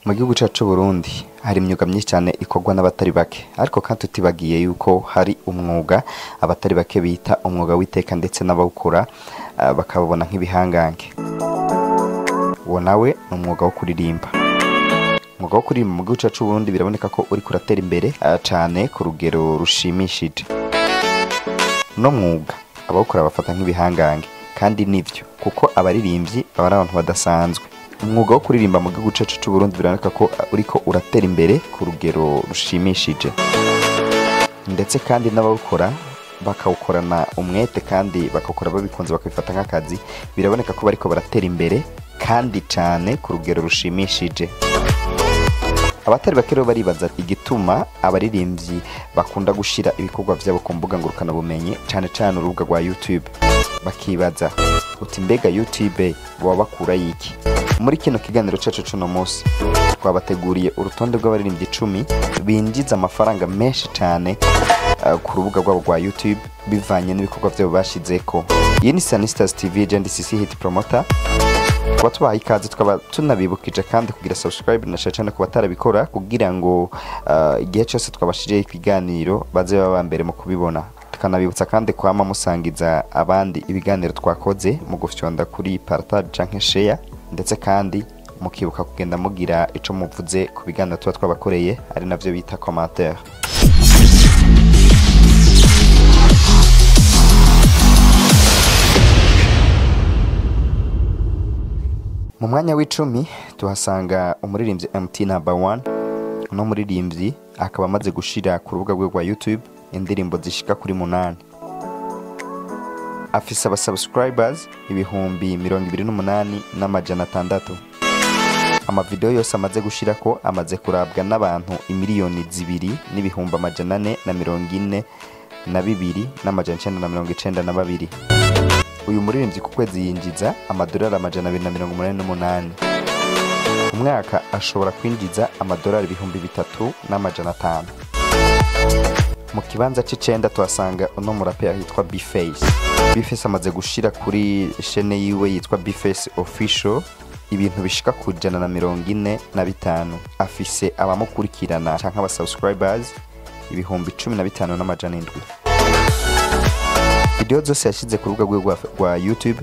Mu gihugu cyacu Burundi hari imyuga myinshi cyane ikorwa n'abatari bake, ariko kandi tutibagiye yuko hari umwuga abatari bake bita umwuga w'iteka ndetse n'abawukora bakabona nk'ibihangange. Uwo nawe ni umwuga wo kuririmba. Umwuga wo kuririmba mu gihugu cyacu Burundi biraboneka ko uri kuratera imbere cyane ku rugero rushimishije. No mwuga abawukora bafata nk'ibihangange, kandi nivyo kuko abaririmbyi baba ari abantu badasanzwe. Umwuga wo kuririmba mu gihugu cyacu cy'u Burundi biraboneka ko uriko uratera imbere ku rugero rushimishije, ndetse kandi n'abawukora bakawukorana umwete kandi bakawukora babikunze bakabifata nk'akazi. Biraboneka ko bariko baratera imbere kandi cyane ku rugero rushimishije. Abatari bake rero baribaza igituma abaririmbyi bakunda gushira ibikorwa vyabo ku mbuga ngurukana bumenyi, cyane cyane urubuga rwa YouTube. Bakibaza uti mbega YouTube baba bakura yiki? Muri kino kiganiro cyacu cuno munsi twabateguriye urutonde rw'abaririmbyi 10 binjiza amafaranga menshi cyane ku rubuga rwabo rwa YouTube bivanye n'ibikorwa byabo bashizeko. Iyi ni Sanistars TV JNDCC hit promoter. Kwa tubaha ikaze tukaba tunabibukije kandi kugira subscribe na cyane ku batarabikora kugira ngo igihe cyose twabashije ikiganiro baze baba mbere mu kubibona. Tukanabibutsa kandi kwama musangiza abandi ibiganiro twakoze mu gufyonda kuri partage canke share, ndetse kandi mukibuka kugenda mugira ico muvuze ku biganiro tuba twabakoreye ari navyo bita commentaire. Mu mwanya w'icumi tuhasanga umuririmbyi MT number 1. Uno muririmbyi akaba amaze gushira ku rubuga rwa YouTube indirimbo zishika kuri 8. Afise aba subscribers ibihumbi 28,600. Amavideo yose amaze gushira ko amaze kurabwa n'abantu imiliyoni 2,442,992. Uyu muririmbyi ku kwezi yinjiza amadolari 288. Umwaka ashobora kwinjiza amadolari 3,500. Mu kibanza c'icenda tuhasanga uno muraperi yitwa B-Face. B-Face amaze gushira kuri chaîne yiwe yitwa B-Face official ibintu bishika ku 145. Afise abamukurikirana canke aba subscribers ibihumbi 15,700. Video zose yashize ku rubuga rwa YouTube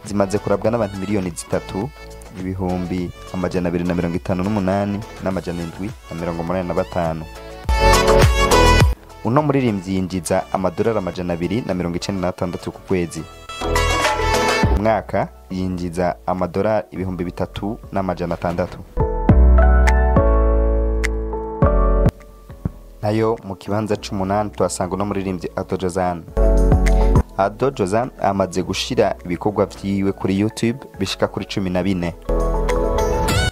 zimaze kurabwa n'abantu miliyoni 3,258,785. Uno muririmbyi yinjiza amadolari 296 ku kwezi. Umwaka yinjiza amadolari 3,600. Nayo mu kibanza c'8 tuhasanga uno muririmbyi Ado Jozan amaze gushira ibikorwa vyiwe kuri YouTube bishika kuri 14.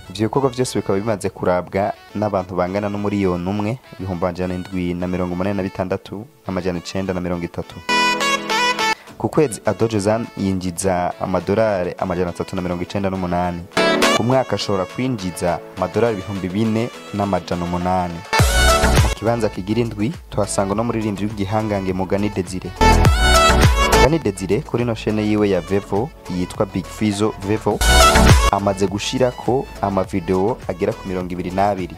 Ivyo bikorwa vyose bikaba bimaze kurabwa n'abantu bangana n'umuriyoni 1,786,930. Ku kwezi Ado Jozan yinjiza amadolari 398. Ku mwaka ashobora kwinjiza amadolari 4,800. Mu kibanza kigira 7 tuhasanga no muririmbyi w'igihangange Mugani Desire. Mugani Desire kuri no chaîne yiwe ya Vevo yitwa Big Fizo Vevo amaze gushira ko amavideo agera ku 22.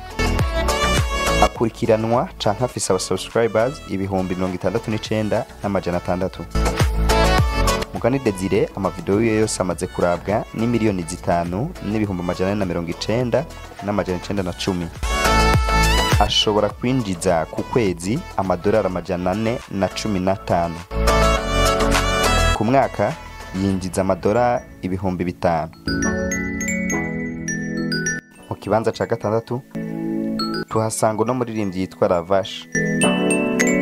Akurikiranwa canke afise aba subscribers ibihumbi 69,600. Mugani Desire amavideo yose amaze kurabwa ni miliyoni 5,490,910. Ashobora kwinjiza ku kwezi amadolari 415. Ku mwaka yinjiza amadolari 5,000. Mu kibanza ca 6 tuhasanga no muririmbyi yitwa Ravash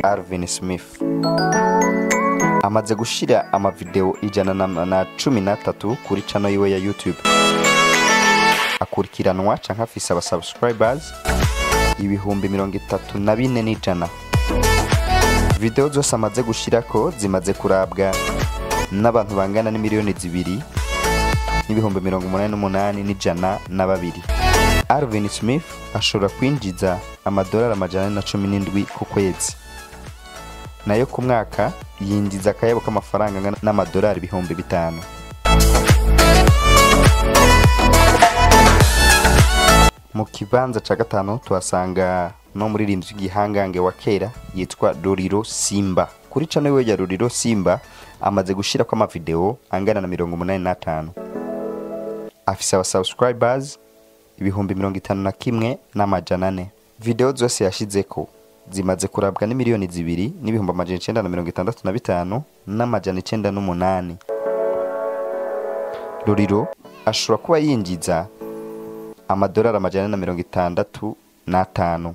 Alvin Smith. Amaze gushira amavideo 113 kuri channel yiwe ya YouTube. Akurikiranwa canke afise aba subscribers ibihumbi 34,100. Video zose amaze gushirako zimaze kurabwa n'abantu bangana n'imiliyoni 2,88,102. Alvin Smith ashobora kwinjiza amadolari 117 ku kwezi. Nayo ku mwaka yinjiza akayabo k'amafaranga angana n'amadolari 5,000. Mu kibanza ca gatanu tuhasanga no muririmvyi igihangange wa kera yitwa Ruriro Simba. Kuri channel we ya Ruriro Simba amaze gushira kwa amavideo angana na 85. Afise aba subscribers ibihumbi 51 n'amajana 4. Video zose yashizeko zimaze kurabwa ni miliyoni 2 n'ibihumbi 965 n'amajana 98. Ruriro ashobora kuba yinjiza amadolari 165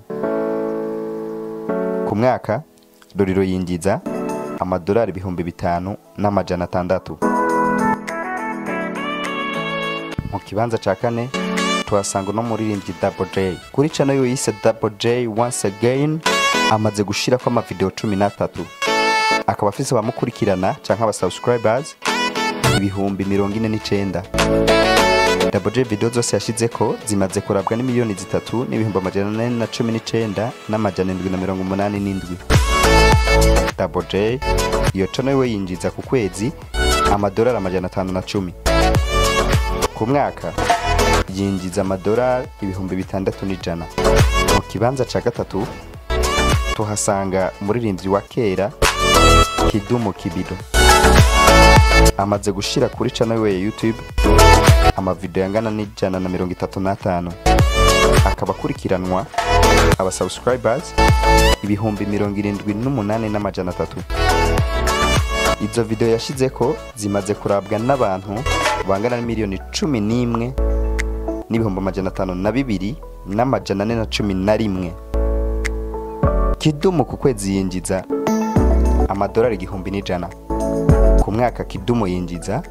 ku mwaka. Ruriro yinjiza amadolari 5,000 n'amajana 6. Mu kibanza ca kane tuhasanga no muririmbyi Double J. Kuri channel yo yise Double J once again amaze gushira kwa amavideo 13. Akaba afise abamukurikirana canke aba subscribers ibihumbi 49. Double J video zose yashizeko zimaze kurabwa ni miliyoni 3 n'ibihumbi 419 n'amajana 787. Double J iyo channel we yinjiza ku kwezi amadolari 510. Ku mwaka yinjiza amadolari ibihumbi 600. Mu kibanza ca gatatu tuhasanga muririmvyi wa kera Kidumu Kibido. Amaze gushira kuri channel we ya YouTube amavideo angana n'135. Akaba kurikiranwa aba subscribers ibihumbi 78 n'amajana 3. Izo video yashizeko zimaze kurabwa n'abantu bangana na miliyoni 11 n'ibihumbi 502 n'amajana 411. Kidumu ku kwezi yinjiza amadolari 1,100. Ku mwaka Kidumu yinjiza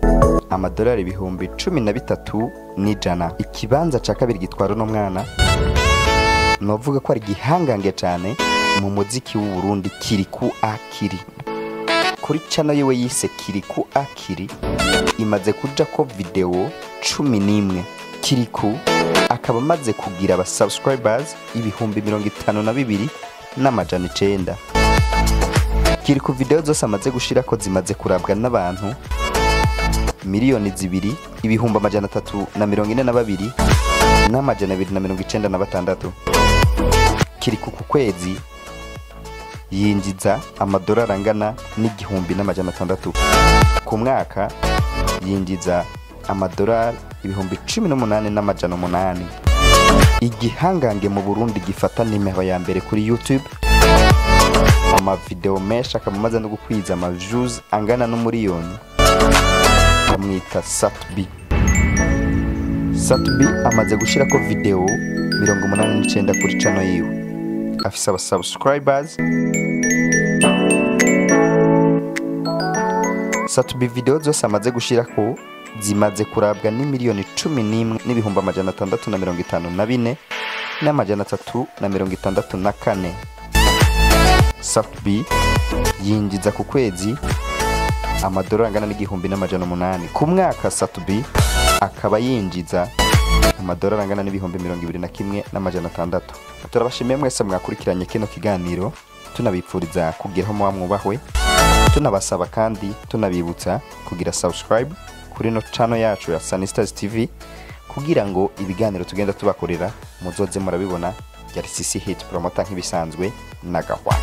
amadolari ibihumbi 13,100. Ikibanza ca kabiri gitwara no mwana novuga ko ari gihangange cyane mu muziki w'u Burundi Kiriku Akiri. Kuri channel yewe yise Kiriku Akiri imaze kuja ko video 11. Kiriku akaba amaze kugira aba subscribers ibihumbi 52 n'amajana 9. Kiriku video zose amaze gushira ko zimaze kurabwa n'abantu miliyoni 2 ibihumbi 342 n'amajana 296. Kiriku ku kwezi yinjiza amadolari angana n'igihumbi n'amajana 6. Ku mwaka yinjiza amadolari ibihumbi 18 n'amajana 8. Igihangange mu Burundi gifata nimero ya mbere kuri YouTube. Amavideo menshi akamaze no gukwiza views angana n'umuriyoni. Amwita Satbi. Satbi amaze gushira ko video 89 kuri channel yiwe. Afise aba subscribers. Satbi video zose amaze gushira ko zimaze kurabwa ni miliyoni 11 n'ibihumbi 654 n'amajana 364. Satbi yinjiza ku kwezi amadolari angana n'igihumbi n'amajana 8. Ku mwaka Satbi akaba yinjiza amadolari angana n'ibihumbi 21 n'amajana 6. Turabashimiye mwese mwakurikiranye kino kiganiro, tunabipfuriza kugeraho mwubahwe. Tunabasaba kandi tunabibutsa kugira subscribe kuri no channel yacu ya Sanistars TV kugira ngo ibiganiro tugenda tubakorera muzoze murabibona. Yari CC Hit Promoter nk'ibisanzwe nagahwa.